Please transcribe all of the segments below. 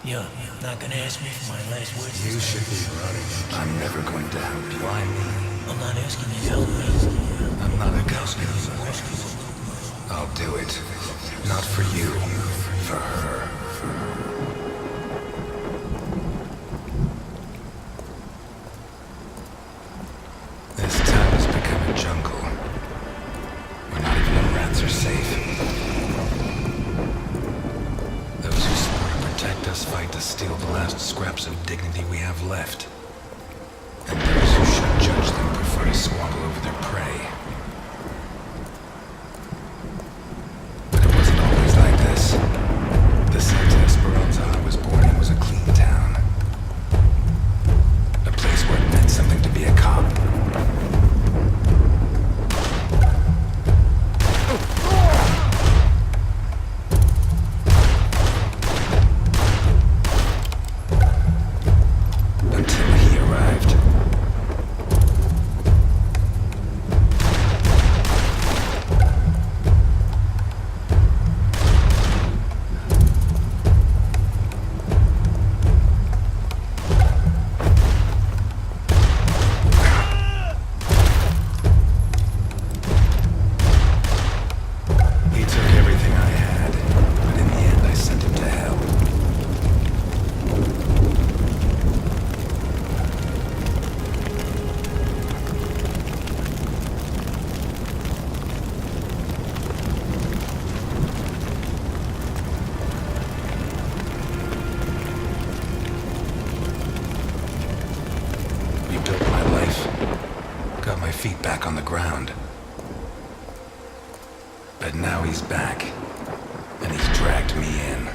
You're not gonna ask me for my last words? You should be running. I'm never going to help you. Why me? I'm not asking you to help me. I'm not a ghost. I'll do it. Not for you. For her. This town has become a jungle. Where not even the rats are safe. Those who support and protect us fight to steal the last scraps of dignity we have left. And those who should judge them prefer to squabble over their prey. But it wasn't always like this. The Santa Esperanza I was born in was a clean town. A place where it meant something to be a cop. Until he arrived. He took everything I had, but in the end I sent him to hell. Rebuilt my life. Got my feet back on the ground. But now he's back. And he's dragged me in.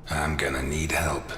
I'm gonna need help.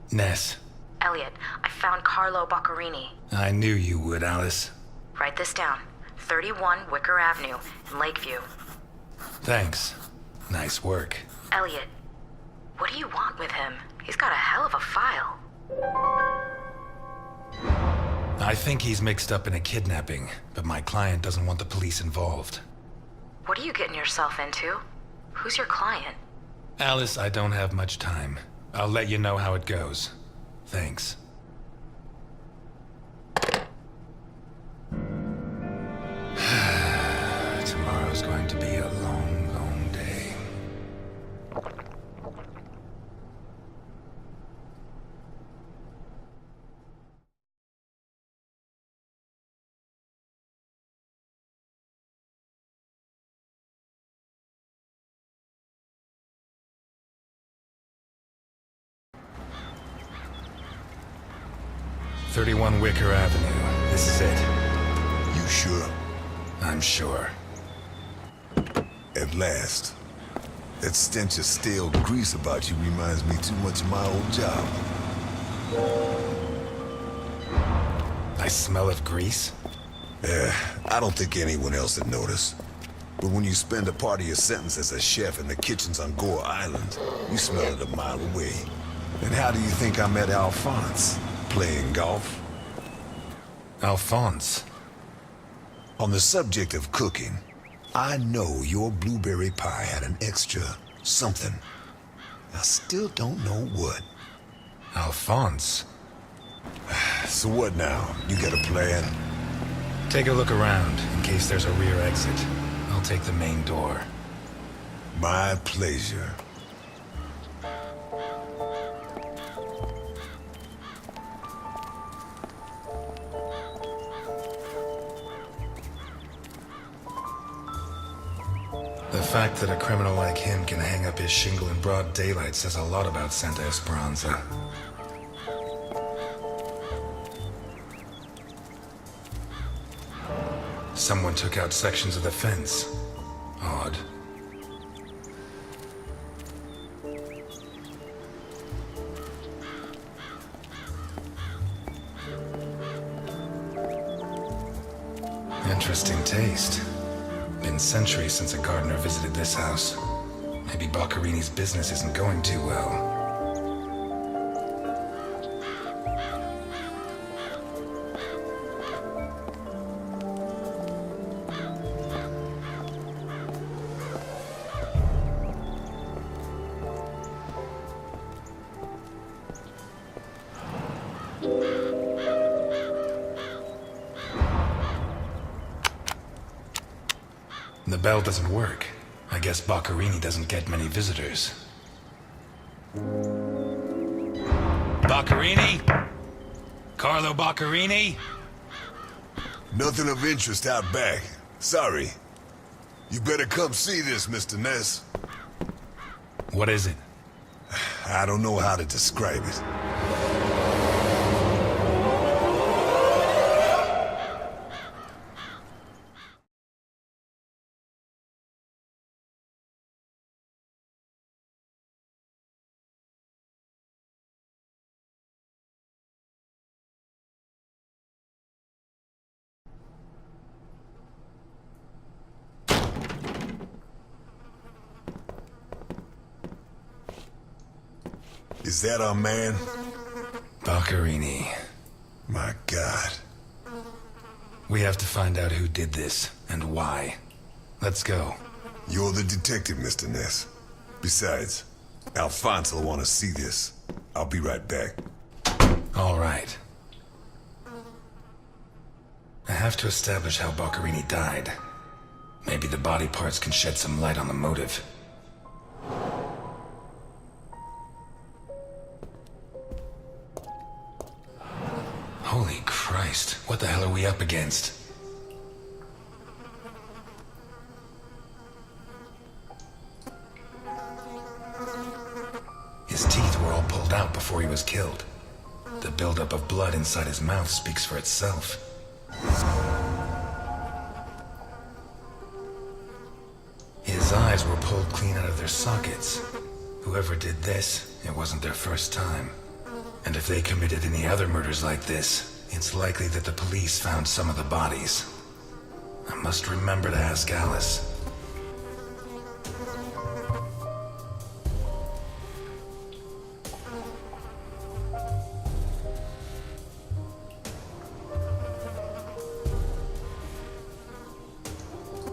Ness, Elliot, I found Carlo Boccarini. I knew you would, Alice. Write this down. 31 Wicker Avenue in Lakeview. Thanks. Nice work. Elliot, what do you want with him? He's got a hell of a file. I think he's mixed up in a kidnapping, but my client doesn't want the police involved. What are you getting yourself into? Who's your client? Alice, I don't have much time. I'll let you know how it goes. Thanks. Tomorrow's going to be a long, long day. "31 Wicker Avenue. This is it." You sure? I'm sure. At last. That stench of stale grease about you reminds me too much of my old job. I smell of grease? I don't think anyone else would notice. But when you spend a part of your sentence as a chef in the kitchens on Gore Island, you smell it a mile away. And how do you think I met Alphonse? Playing golf? Alphonse? On the subject of cooking, I know your blueberry pie had an extra something. I still don't know what. Alphonse? So what now? You got a plan? Take a look around, in case there's a rear exit. I'll take the main door. My pleasure. The fact that a criminal like him can hang up his shingle in broad daylight says a lot about Santa Esperanza. Someone took out sections of the fence. Odd. Interesting taste. Been centuries since a gardener visited this house. Maybe Boccarini's business isn't going too well. The bell doesn't work. I guess Boccarini doesn't get many visitors. Boccarini? Carlo Boccarini? Nothing of interest out back. Sorry. You better come see this, Mr. Ness. What is it? I don't know how to describe it. Is that our man? Boccarini. My God. We have to find out who did this, and why. Let's go. You're the detective, Mr. Ness. Besides, Alfonso will want to see this. I'll be right back. All right. I have to establish how Boccarini died. Maybe the body parts can shed some light on the motive. Holy Christ, what the hell are we up against? His teeth were all pulled out before he was killed. The buildup of blood inside his mouth speaks for itself. His eyes were pulled clean out of their sockets. Whoever did this, it wasn't their first time. And if they committed any other murders like this, it's likely that the police found some of the bodies. I must remember to ask Alice.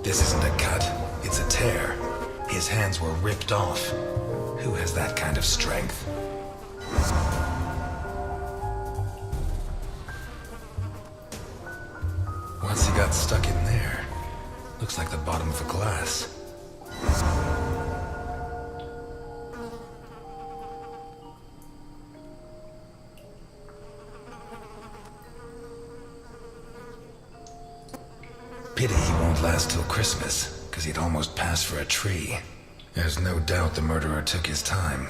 This isn't a cut, it's a tear. His hands were ripped off. Who has that kind of strength? Once he got stuck in there, looks like the bottom of a glass. Pity he won't last till Christmas, because he'd almost pass for a tree. There's no doubt the murderer took his time.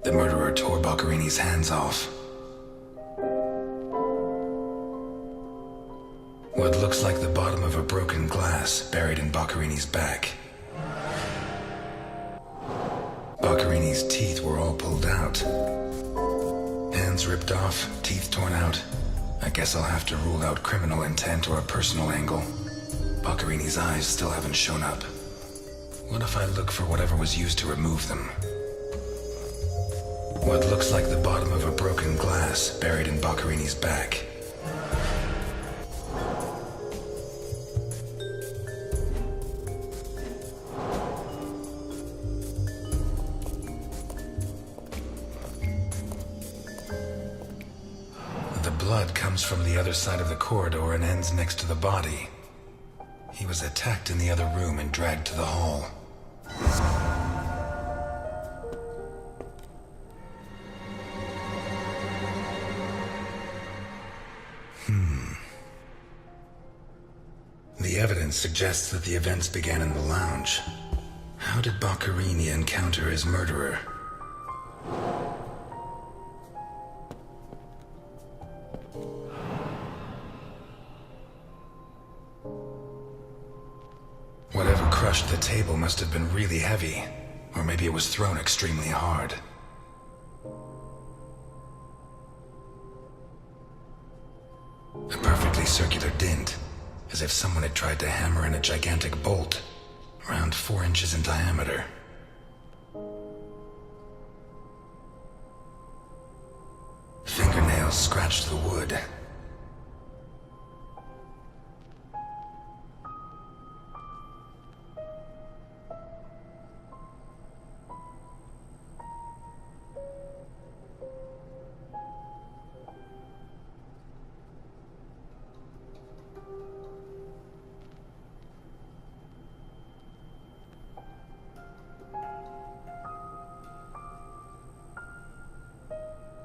The murderer tore Boccarini's hands off. What looks like the bottom of a broken glass buried in Boccarini's back. Boccarini's teeth were all pulled out. Hands ripped off, teeth torn out. I guess I'll have to rule out criminal intent or a personal angle. Boccarini's eyes still haven't shown up. What if I look for whatever was used to remove them? What looks like the bottom of a broken glass buried in Boccarini's back. The blood comes from the other side of the corridor and ends next to the body. He was attacked in the other room and dragged to the hall. The evidence suggests that the events began in the lounge. How did Boccherini encounter his murderer? Whatever crushed the table must have been really heavy, or maybe it was thrown extremely hard. A perfectly circular dint, as if someone had tried to hammer in a gigantic bolt, around 4 inches in diameter. Fingernails scratched the wood.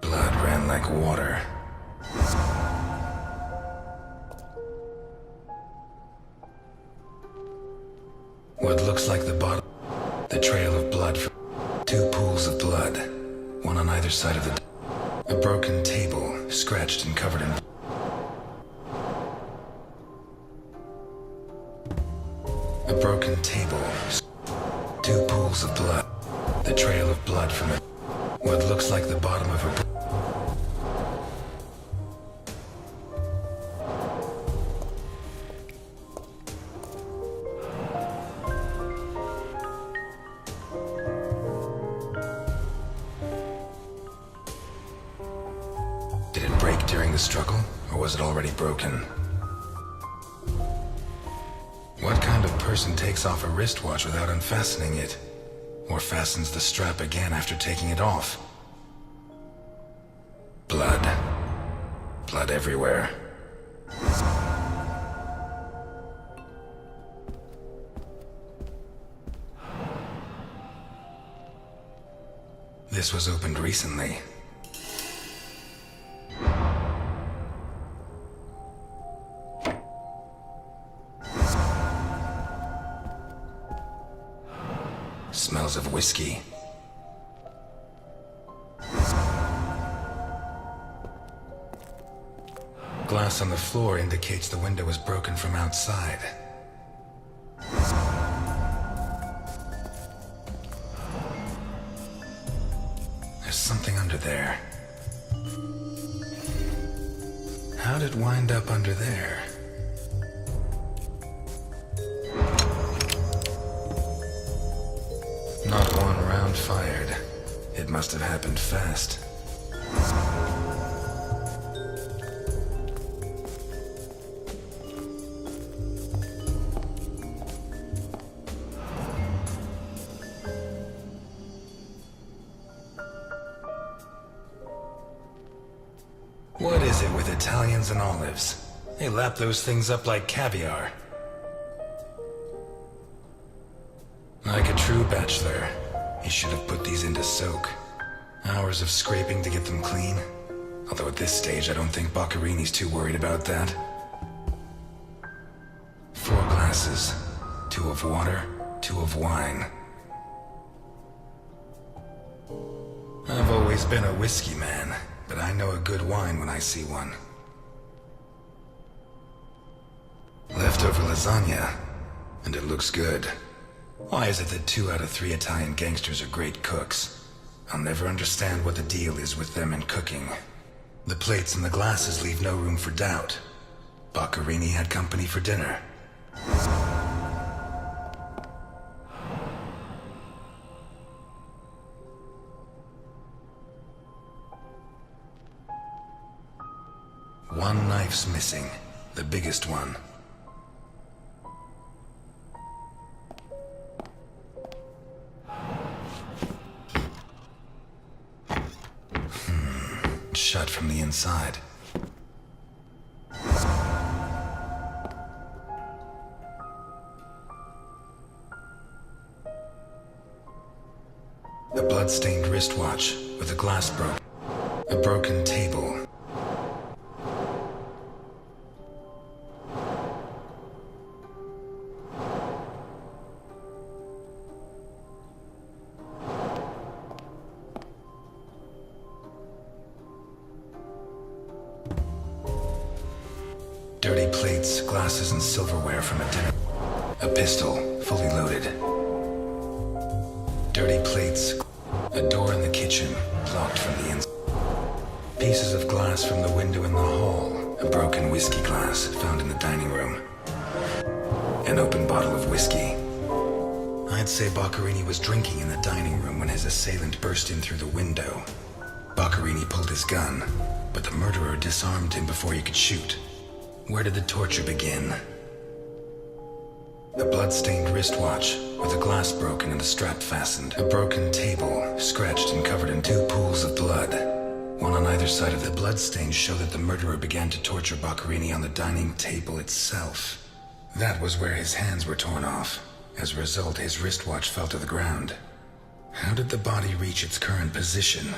Blood ran like water. What looks like the bottom. The trail of blood from 2 pools of blood, one on either side of the. A broken table, scratched and covered in. A broken table. 2 pools of blood. The trail of blood from it. What looks like the bottom of a. Did it break during the struggle, or was it already broken? What kind of person takes off a wristwatch without unfastening it? Or fastens the strap again after taking it off? Blood. Blood everywhere. This was opened recently. Smells of whiskey. Glass on the floor indicates the window was broken from outside. There's something under there. How'd it wind up under there? Not one round fired. It must have happened fast. What is it with Italians and olives? They lap those things up like caviar. Like a true bachelor, he should have put these into soak. Hours of scraping to get them clean. Although at this stage, I don't think Boccherini's too worried about that. 4 glasses. 2 of water, 2 of wine. I've always been a whiskey man, but I know a good wine when I see one. Leftover lasagna, and it looks good. Why is it that 2 out of 3 Italian gangsters are great cooks? I'll never understand what the deal is with them in cooking. The plates and the glasses leave no room for doubt. Boccherini had company for dinner. One knife's missing, the biggest one. Shut from the inside. A blood-stained wristwatch with a glass broken. A broken table. Dirty plates, glasses, and silverware from a dinner. A pistol, fully loaded. Dirty plates. A door in the kitchen, locked from the inside. Pieces of glass from the window in the hall. A broken whiskey glass found in the dining room. An open bottle of whiskey. I'd say Boccherini was drinking in the dining room when his assailant burst in through the window. Boccherini pulled his gun, but the murderer disarmed him before he could shoot. Where did the torture begin? A blood-stained wristwatch with a glass broken and a strap fastened. A broken table, scratched and covered in 2 pools of blood. One on either side of the bloodstains show that the murderer began to torture Boccherini on the dining table itself. That was where his hands were torn off. As a result, his wristwatch fell to the ground. How did the body reach its current position?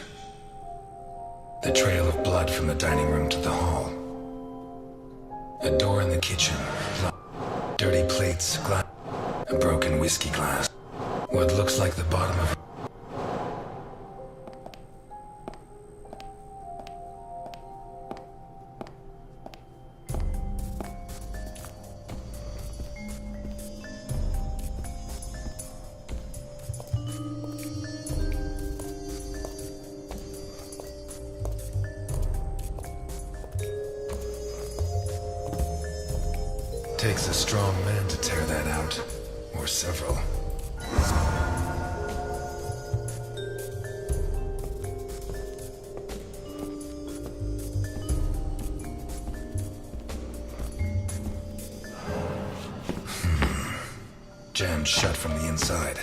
The trail of blood from the dining room to the hall. A door in the kitchen. Dirty plates, glass. A broken whiskey glass. What looks like the bottom of... Takes a strong man to tear that out. Or several. Jammed shut from the inside.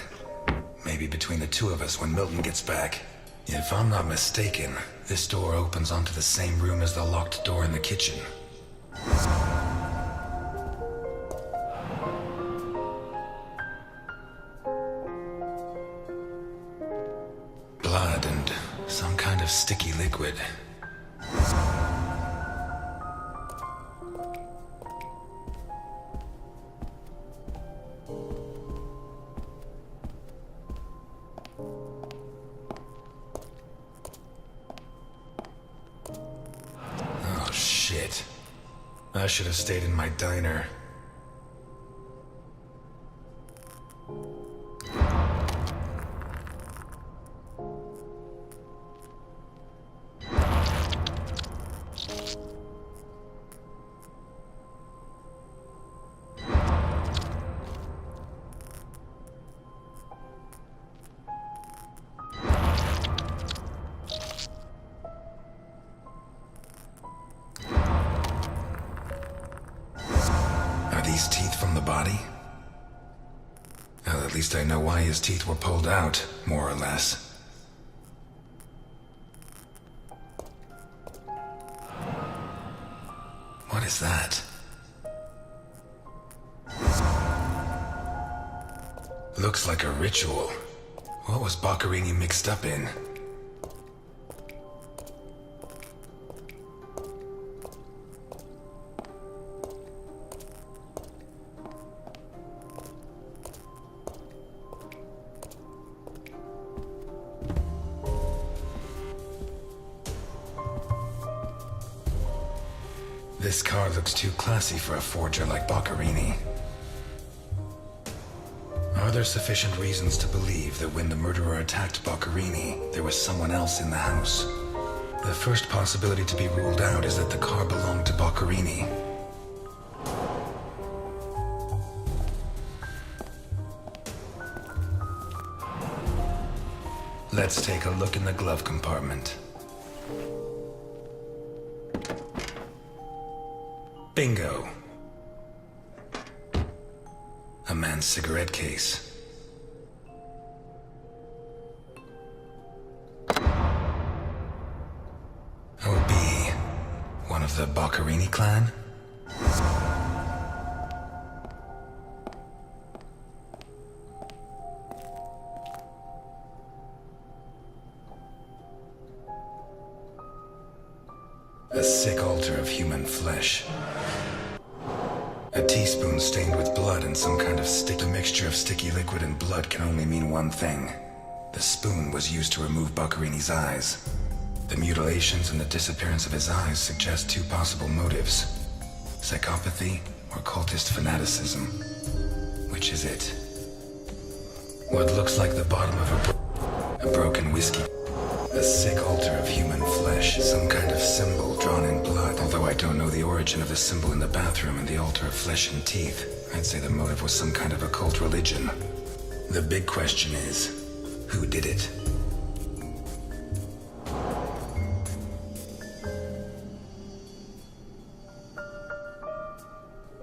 Maybe between the 2 of us when Milton gets back. If I'm not mistaken, this door opens onto the same room as the locked door in the kitchen. Blood and some kind of sticky liquid. Oh, shit. I should have stayed in my diner. These teeth from the body? Well, at least I know why his teeth were pulled out, more or less. What is that? Looks like a ritual. What was Boccherini mixed up in? This car looks too classy for a forger like Boccherini. Are there sufficient reasons to believe that when the murderer attacked Boccherini, there was someone else in the house? The first possibility to be ruled out is that the car belonged to Boccherini. Let's take a look in the glove compartment. Bingo. A man's cigarette case. OB. One of the Boccherini clan? A sick altar of human flesh. A teaspoon stained with blood and some kind of stick. A mixture of sticky liquid and blood can only mean one thing. The spoon was used to remove Boccherini's eyes. The mutilations and the disappearance of his eyes suggest 2 possible motives. psychopathy, or cultist fanaticism? Which is it? What looks like the bottom of a broken whiskey. A sick altar of human flesh, some kind of symbol drawn in blood. Although I don't know the origin of the symbol in the bathroom and the altar of flesh and teeth, I'd say the motive was some kind of occult religion. The big question is, who did it?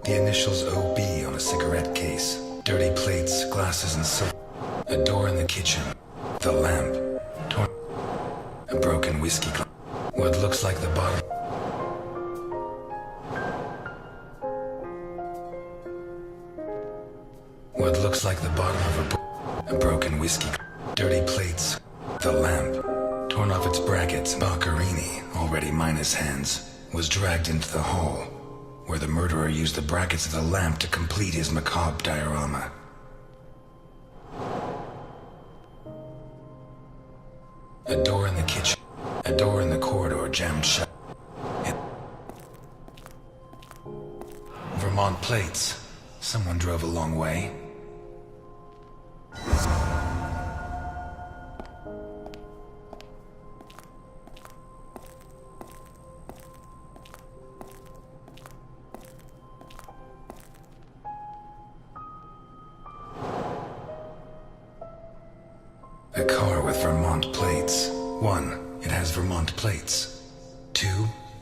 The initials OB on a cigarette case, dirty plates, glasses and silver. A door in the kitchen, the lamp, torn. A broken whiskey glass. What looks like the bottom. What looks like the bottom of a broken whiskey. Dirty plates. The lamp, torn off its brackets. Boccherini, already minus hands, was dragged into the hall, where the murderer used the brackets of the lamp to complete his macabre diorama. A door in the kitchen. A door in the corridor jammed shut. Vermont plates. Someone drove a long way. A car with Vermont plates. 1, it has Vermont plates. 2,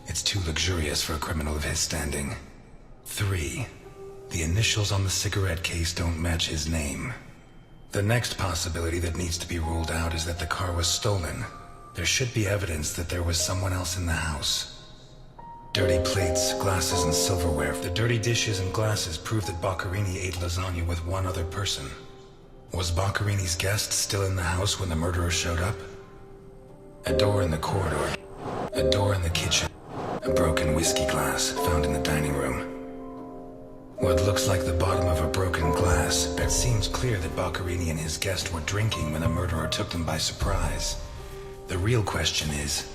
it's too luxurious for a criminal of his standing. 3, the initials on the cigarette case don't match his name. The next possibility that needs to be ruled out is that the car was stolen. There should be evidence that there was someone else in the house. Dirty plates, glasses, and silverware. The dirty dishes and glasses prove that Boccherini ate lasagna with one other person. Was Boccherini's guest still in the house when the murderer showed up? A door in the corridor. A door in the kitchen. A broken whiskey glass found in the dining room. What looks like the bottom of a broken glass. It seems clear that Boccherini and his guest were drinking when the murderer took them by surprise. The real question is,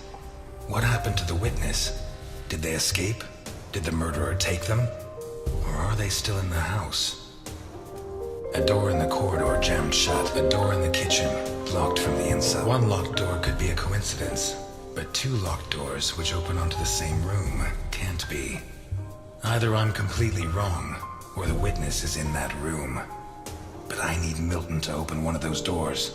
what happened to the witness? Did they escape? Did the murderer take them? Or are they still in the house? A door in the corridor jammed shut. A door in the kitchen locked from the inside. One locked door could be a coincidence, but 2 locked doors which open onto the same room can't be. Either I'm completely wrong, or the witness is in that room. But I need Milton to open one of those doors.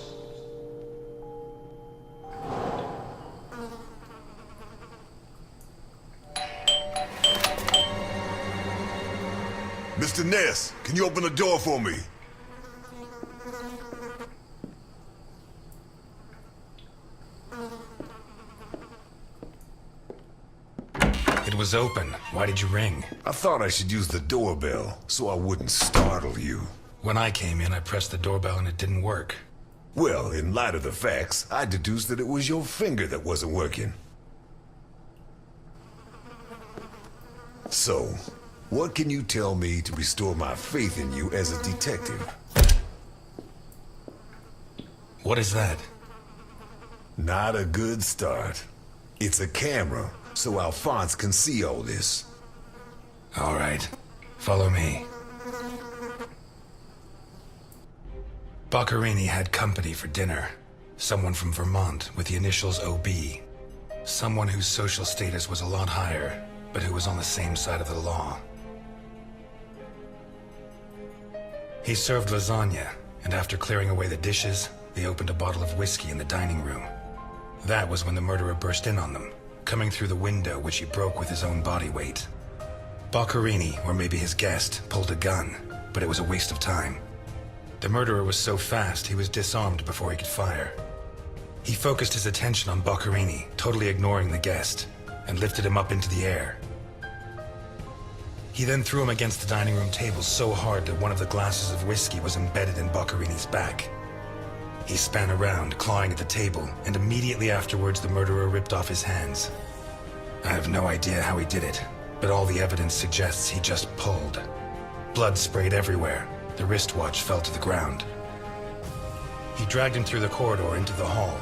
Mr. Ness, can you open the door for me? It was open. Why did you ring? I thought I should use the doorbell so I wouldn't startle you. When I came in, I pressed the doorbell and it didn't work. Well, in light of the facts, I deduced that it was your finger that wasn't working. So, what can you tell me to restore my faith in you as a detective? What is that? Not a good start. It's a camera, so Alphonse can see all this. All right. Follow me. Boccherini had company for dinner. Someone from Vermont with the initials OB. Someone whose social status was a lot higher, but who was on the same side of the law. He served lasagna, and after clearing away the dishes, they opened a bottle of whiskey in the dining room. That was when the murderer burst in on them, coming through the window which he broke with his own body weight. Boccherini, or maybe his guest, pulled a gun, but it was a waste of time. The murderer was so fast he was disarmed before he could fire. He focused his attention on Boccherini, totally ignoring the guest, and lifted him up into the air. He then threw him against the dining room table so hard that one of the glasses of whiskey was embedded in Boccherini's back. He span around, clawing at the table, and immediately afterwards the murderer ripped off his hands. I have no idea how he did it, but all the evidence suggests he just pulled. Blood sprayed everywhere. The wristwatch fell to the ground. He dragged him through the corridor into the hall.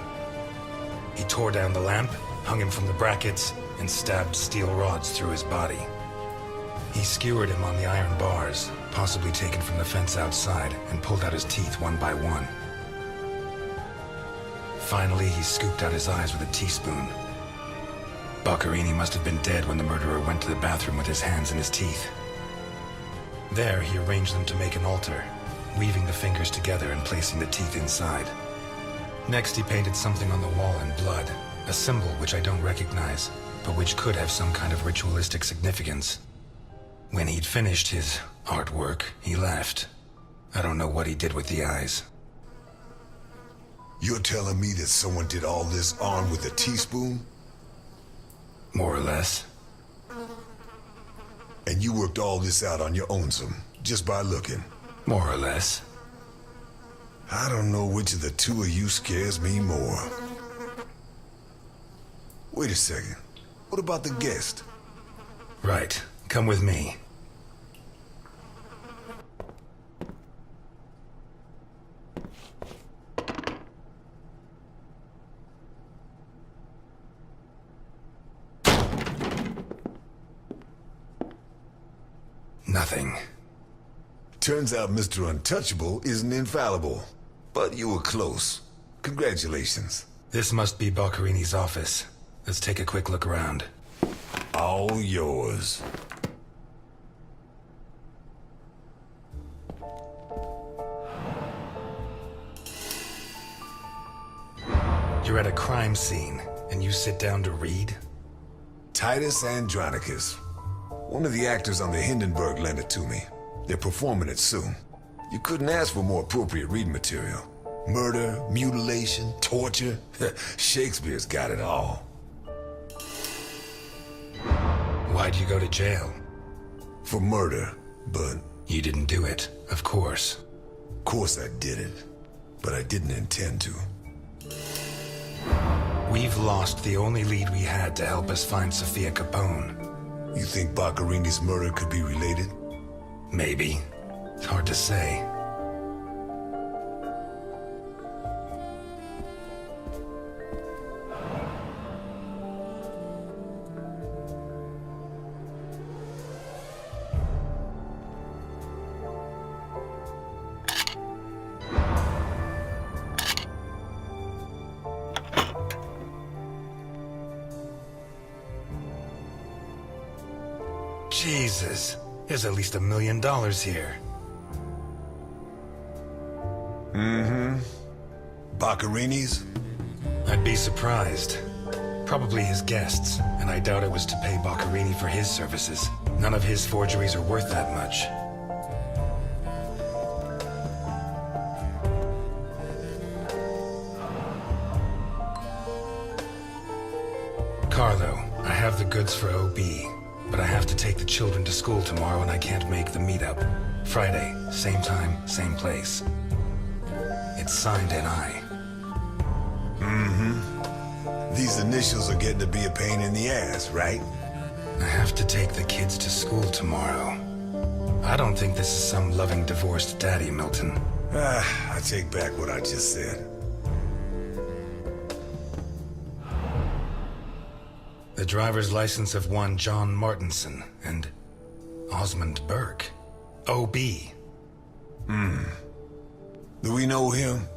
He tore down the lamp, hung him from the brackets, and stabbed steel rods through his body. He skewered him on the iron bars, possibly taken from the fence outside, and pulled out his teeth one by one. Finally, he scooped out his eyes with a teaspoon. Boccherini must have been dead when the murderer went to the bathroom with his hands in his teeth. There, he arranged them to make an altar, weaving the fingers together and placing the teeth inside. Next, he painted something on the wall in blood, a symbol which I don't recognize, but which could have some kind of ritualistic significance. When he'd finished his artwork, he left. I don't know what he did with the eyes. You're telling me that someone did all this armed with a teaspoon? More or less. And you worked all this out on your own-some, just by looking? More or less. I don't know which of the two of you scares me more. Wait a second. What about the guest? Right. Come with me. Nothing. Turns out Mr. Untouchable isn't infallible. But you were close. Congratulations. This must be Boccherini's office. Let's take a quick look around. All yours. You're at a crime scene, and you sit down to read? Titus Andronicus. One of the actors on the Hindenburg lent it to me. They're performing it soon. You couldn't ask for more appropriate reading material. Murder, mutilation, torture. Shakespeare's got it all. Why'd you go to jail? For murder, but You didn't do it, of course. of course I did it. But I didn't intend to. We've lost the only lead we had to help us find Sofia Capone. You think Boccherini's murder could be related? Maybe. It's hard to say. Jesus, there's at least $1 million here. Boccherini's? I'd be surprised. Probably his guests, and I doubt it was to pay Boccherini for his services. None of his forgeries are worth that much. Carlo, I have the goods for OB, but I have to take the children to school tomorrow and I can't make the meetup. Friday, same time, same place. It's signed NI. These initials are getting to be a pain in the ass, right? I have to take the kids to school tomorrow. I don't think this is some loving divorced daddy, Milton. I take back what I just said. The driver's license of one John Martinson and Osmond Burke. OB. Do we know him?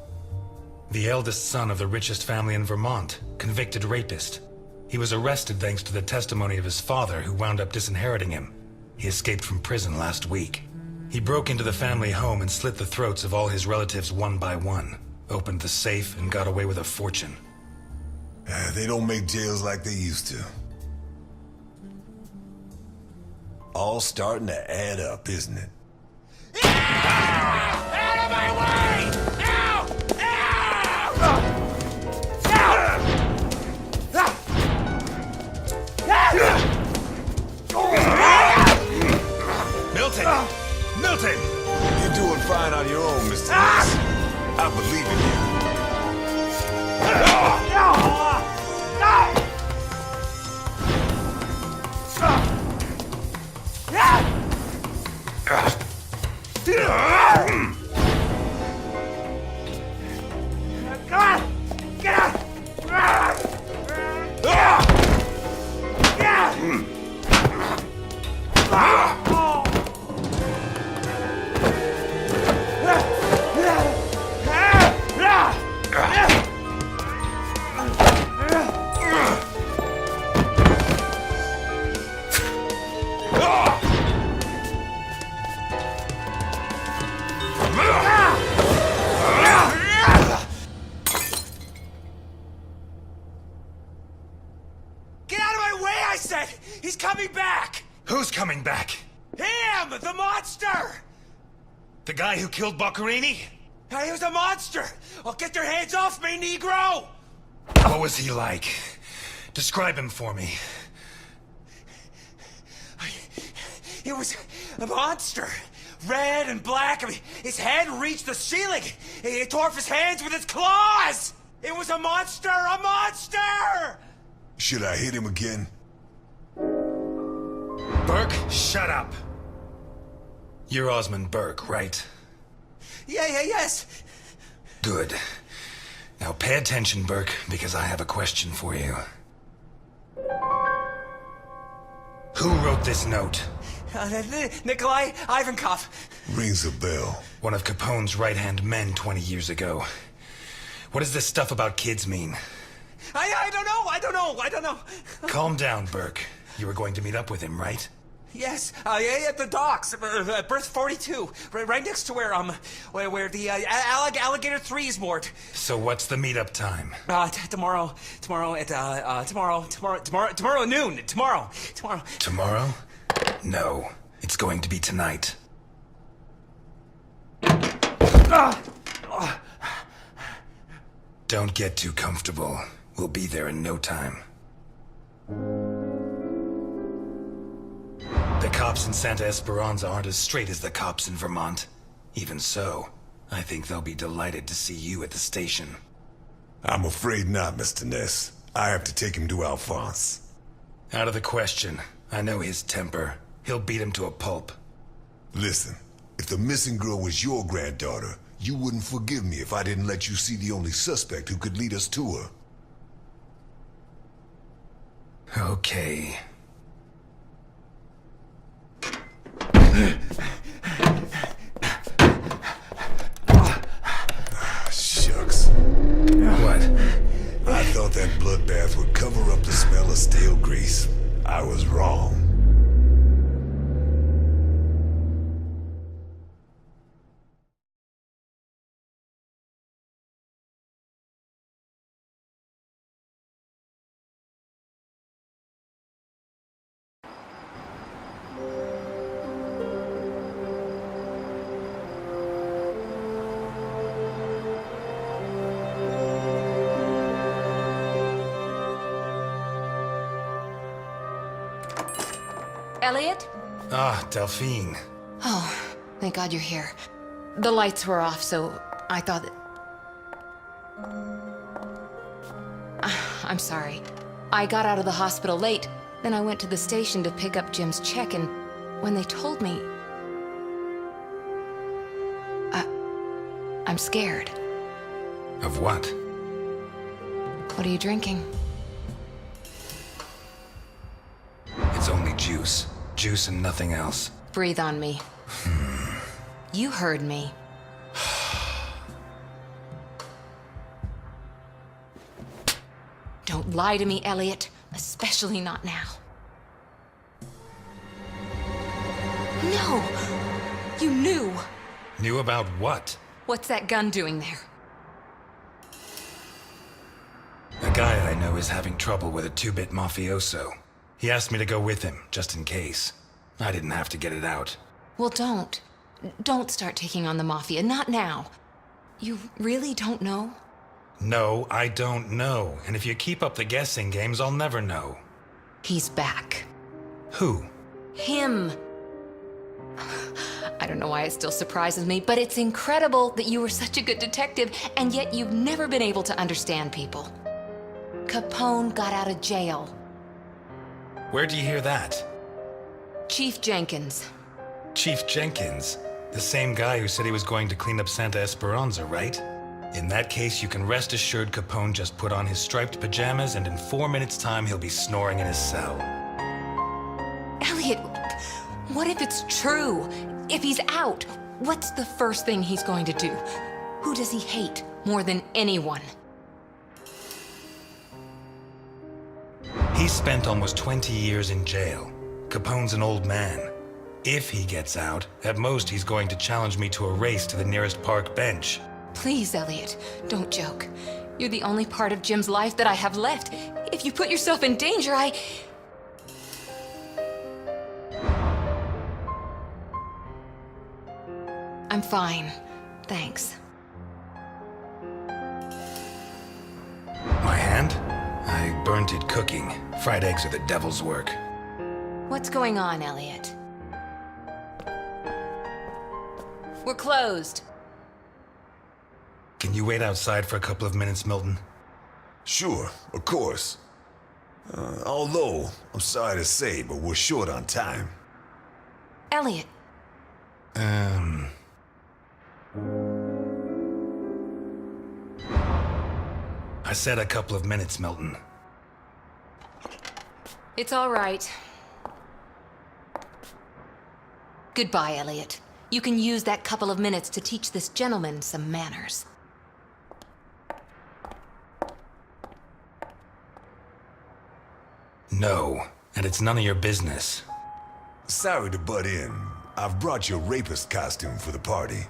The eldest son of the richest family in Vermont, convicted rapist. He was arrested thanks to the testimony of his father, who wound up disinheriting him. He escaped from prison last week. He broke into the family home and slit the throats of all his relatives one by one, opened the safe, and got away with a fortune. They don't make jails like they used to. All starting to add up, isn't it? Out of my way! Now! Milton! Milton! You're doing fine on your own, Mr. Ness. I believe in you. Get out! The monster! The guy who killed Boccherini? He was a monster! Oh, get your hands off me, Negro! What was he like? Describe him for me. He was a monster. Red and black. I mean, his head reached the ceiling. He tore off his hands with his claws! It was a monster! A monster! Should I hit him again? Burke, shut up. You're Osmond Burke, right? Yes. Good. Now pay attention, Burke, because I have a question for you. Who wrote this note? Nikolai Ivankov. Rings a bell. One of Capone's right-hand men 20 years ago. What does this stuff about kids mean? I don't know. Calm down, Burke. You were going to meet up with him, right? Yes, at the docks, berth 42, right next to where the Alligator 3 is moored. So what's the meetup time? Tomorrow at noon. Tomorrow. Tomorrow? No, it's going to be tonight. Don't get too comfortable. We'll be there in no time. The cops in Santa Esperanza aren't as straight as the cops in Vermont. Even so, I think they'll be delighted to see you at the station. I'm afraid not, Mr. Ness. I have to take him to Alphonse. Out of the question. I know his temper. He'll beat him to a pulp. Listen, if the missing girl was your granddaughter, you wouldn't forgive me if I didn't let you see the only suspect who could lead us to her. Okay. Shucks. What? I thought that bloodbath would cover up the smell of stale grease. I was wrong. Elliot? Ah, Delphine. Oh, thank God you're here. The lights were off, so I thought that... I'm sorry. I got out of the hospital late, then I went to the station to pick up Jim's check, and when they told me... I'm scared. Of what? What are you drinking? It's only juice. Juice and nothing else. Breathe on me. You heard me. Don't lie to me, Elliot. Especially not now. No! You knew! Knew about what? What's that gun doing there? A guy I know is having trouble with a two-bit mafioso. He asked me to go with him, just in case. I didn't have to get it out. Well, don't. Don't start taking on the Mafia. Not now. You really don't know? No, I don't know. And if you keep up the guessing games, I'll never know. He's back. Who? Him. I don't know why it still surprises me, but it's incredible that you were such a good detective, and yet you've never been able to understand people. Capone got out of jail. Where'd you hear that? Chief Jenkins. Chief Jenkins. The same guy who said he was going to clean up Santa Esperanza, right? In that case, you can rest assured Capone just put on his striped pajamas, and in 4 minutes' time, he'll be snoring in his cell. Elliot, what if it's true? If he's out, what's the first thing he's going to do? Who does he hate more than anyone? He spent almost 20 years in jail. Capone's an old man. If he gets out, at most he's going to challenge me to a race to the nearest park bench. Please, Elliot, don't joke. You're the only part of Jim's life that I have left. If you put yourself in danger, I'm fine. Thanks. My hand? I burnt it cooking. Fried eggs are the devil's work. What's going on, Elliot? We're closed. Can you wait outside for a couple of minutes, Milton? Sure, of course. Although, I'm sorry to say, but we're short on time. Elliot. I said a couple of minutes, Milton. It's all right. Goodbye, Elliot. You can use that couple of minutes to teach this gentleman some manners. No, and it's none of your business. Sorry to butt in. I've brought your rapist costume for the party.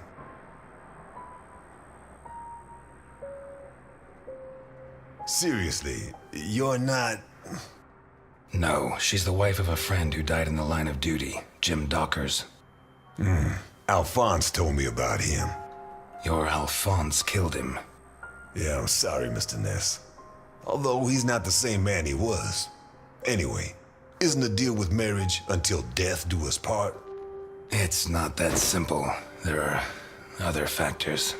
Seriously, you're not... No, she's the wife of a friend who died in the line of duty, Jim Dockers. Alphonse told me about him. Your Alphonse killed him. Yeah, I'm sorry, Mr. Ness. Although he's not the same man he was. Anyway, isn't the deal with marriage until death do us part? It's not that simple. There are other factors.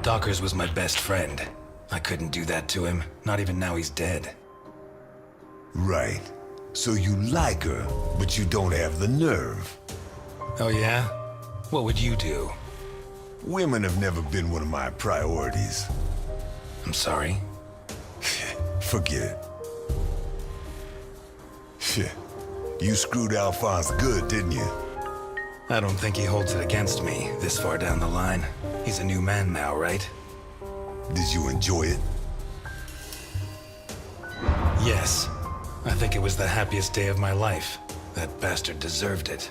Dockers was my best friend. I couldn't do that to him, not even now he's dead. Right. So you like her, but you don't have the nerve. Oh yeah? What would you do? Women have never been one of my priorities. I'm sorry. Forget it. Shit. You screwed Alphonse good, didn't you? I don't think he holds it against me this far down the line. He's a new man now, right? Did you enjoy it? Yes. I think it was the happiest day of my life. That bastard deserved it.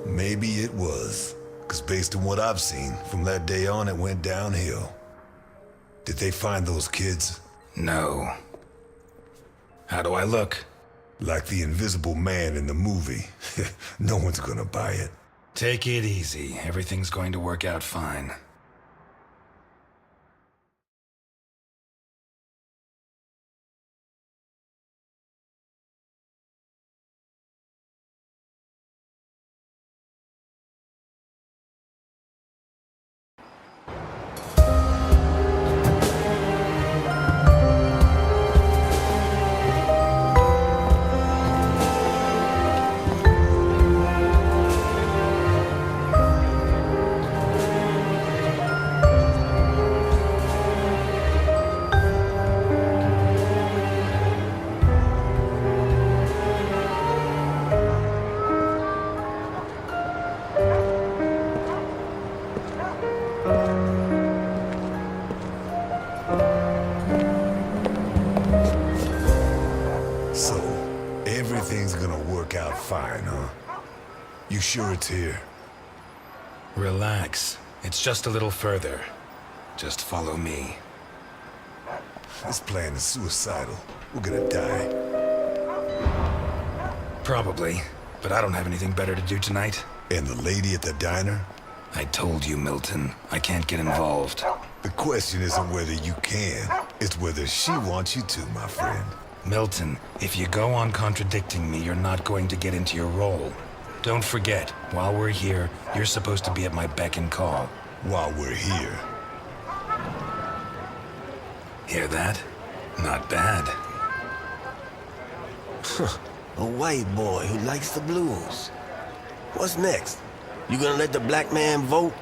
Maybe it was. Because based on what I've seen, from that day on it went downhill. Did they find those kids? No. How do I look? Like the invisible man in the movie. No one's gonna buy it. Take it easy. Everything's going to work out fine. So, everything's gonna work out fine, huh? You sure it's here? Relax. It's just a little further. Just follow me. This plan is suicidal. We're gonna die. Probably. But I don't have anything better to do tonight. And the lady at the diner? I told you, Milton. I can't get involved. The question isn't whether you can, it's whether she wants you to, my friend. Milton, if you go on contradicting me, you're not going to get into your role. Don't forget, while we're here, you're supposed to be at my beck and call. While we're here. Hear that? Not bad. A white boy who likes the blues. What's next? You gonna let the black man vote?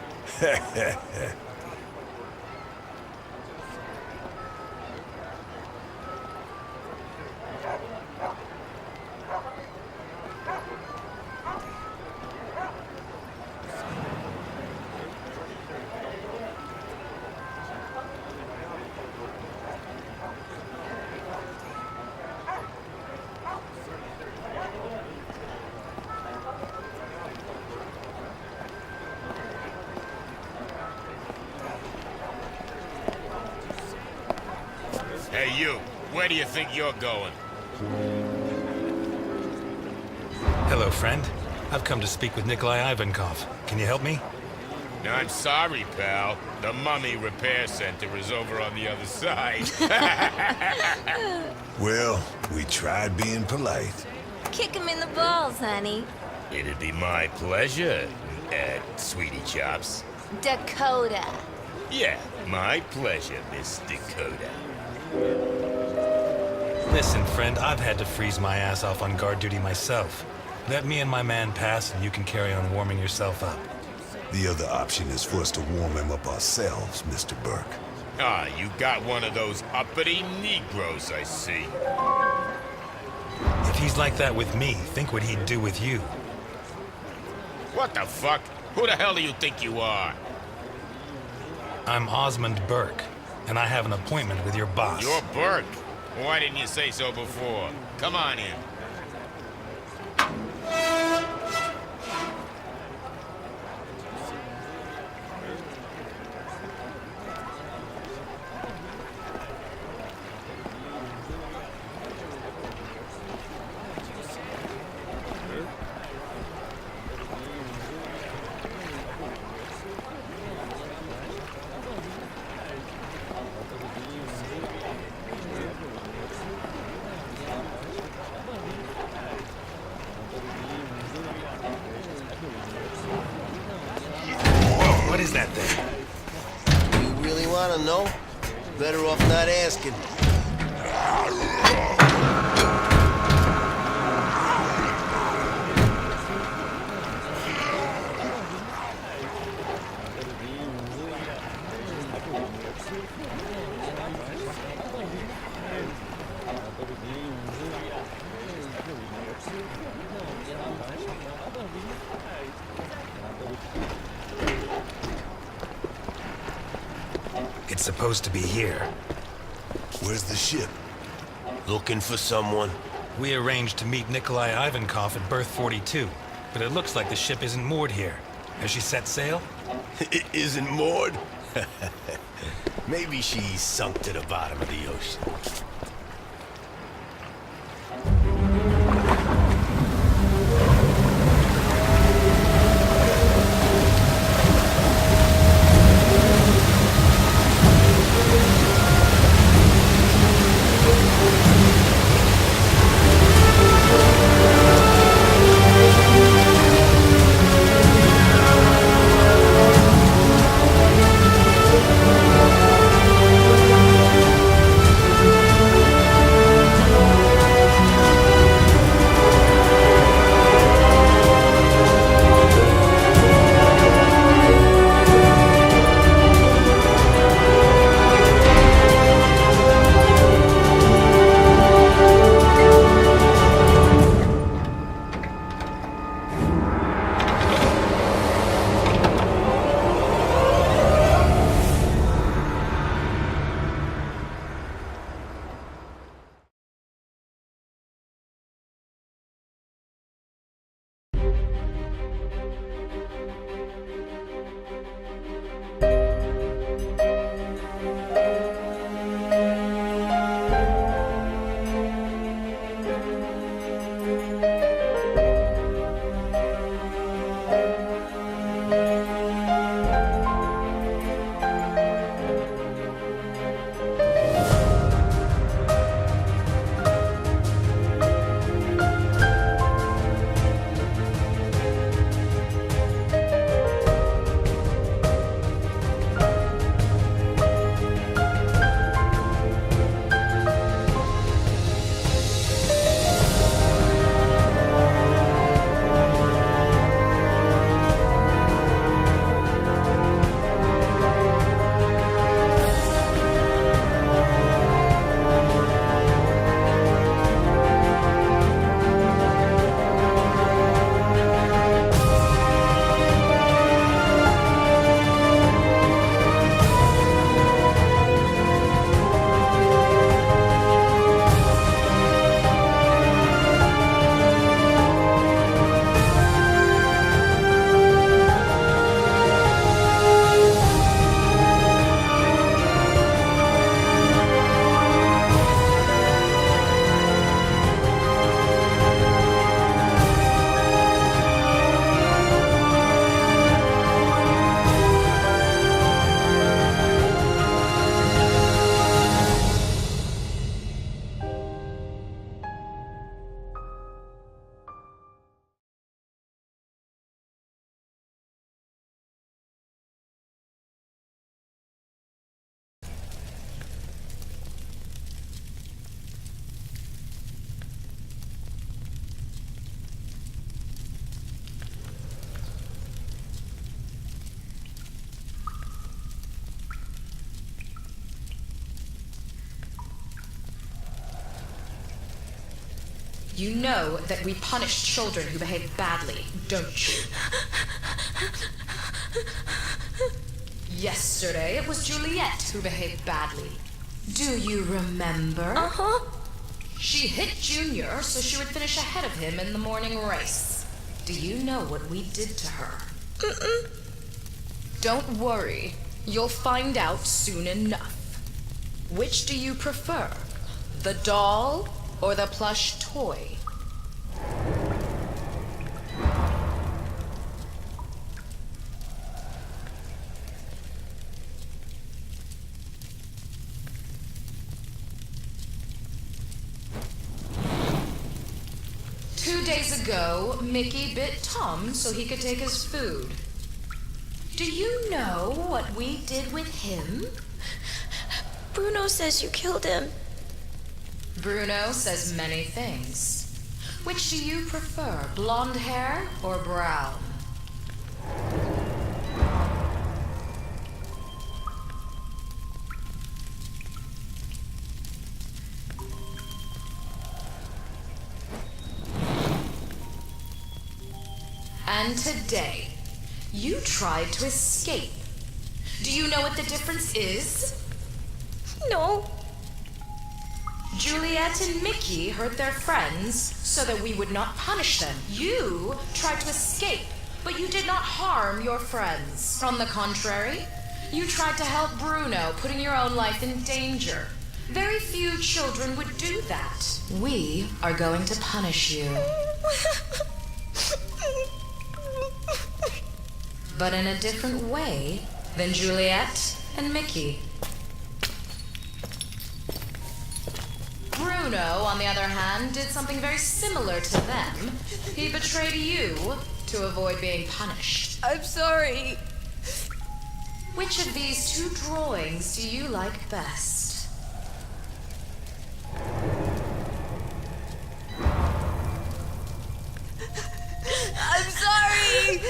Hey, you. Where do you think you're going? Hello, friend. I've come to speak with Nikolai Ivankov. Can you help me? I'm sorry, pal. The Mummy Repair Center is over on the other side. Well, we tried being polite. Kick him in the balls, honey. It'd be my pleasure, Sweetie Chops. Dakota. Yeah, my pleasure, Miss Dakota. Listen, friend, I've had to freeze my ass off on guard duty myself. Let me and my man pass, and you can carry on warming yourself up. The other option is for us to warm him up ourselves, Mr. Burke. Ah, you got one of those uppity Negroes, I see. If he's like that with me, think what he'd do with you. What the fuck? Who the hell do you think you are? I'm Osmond Burke, and I have an appointment with your boss. You're Burke. Why didn't you say so before? Come on in. What is that thing? You really want to know? Better off not asking. It's supposed to be here. Where's the ship? Looking for someone. We arranged to meet Nikolai Ivankov at berth 42, but it looks like the ship isn't moored here. Has she set sail? It isn't moored. Maybe she's sunk to the bottom of the ocean. You know that we punish children who behave badly, don't you? Yesterday, it was Juliet who behaved badly. Do you remember? Uh-huh. She hit Junior so she would finish ahead of him in the morning race. Do you know what we did to her? Mm-mm. Don't worry. You'll find out soon enough. Which do you prefer? The doll or the plush toy? 2 days ago, Mickey bit Tom so he could take his food. Do you know what we did with him? Bruno says you killed him. Bruno says many things. Which do you prefer, blonde hair or brown? And today, you tried to escape. Do you know what the difference is? No. Juliet and Mickey hurt their friends so that we would not punish them. You tried to escape, but you did not harm your friends. On the contrary, you tried to help Bruno, putting your own life in danger. Very few children would do that. We are going to punish you. But in a different way than Juliet and Mickey. Bruno, on the other hand, did something very similar to them. He betrayed you to avoid being punished. I'm sorry. Which of these two drawings do you like best? I'm sorry.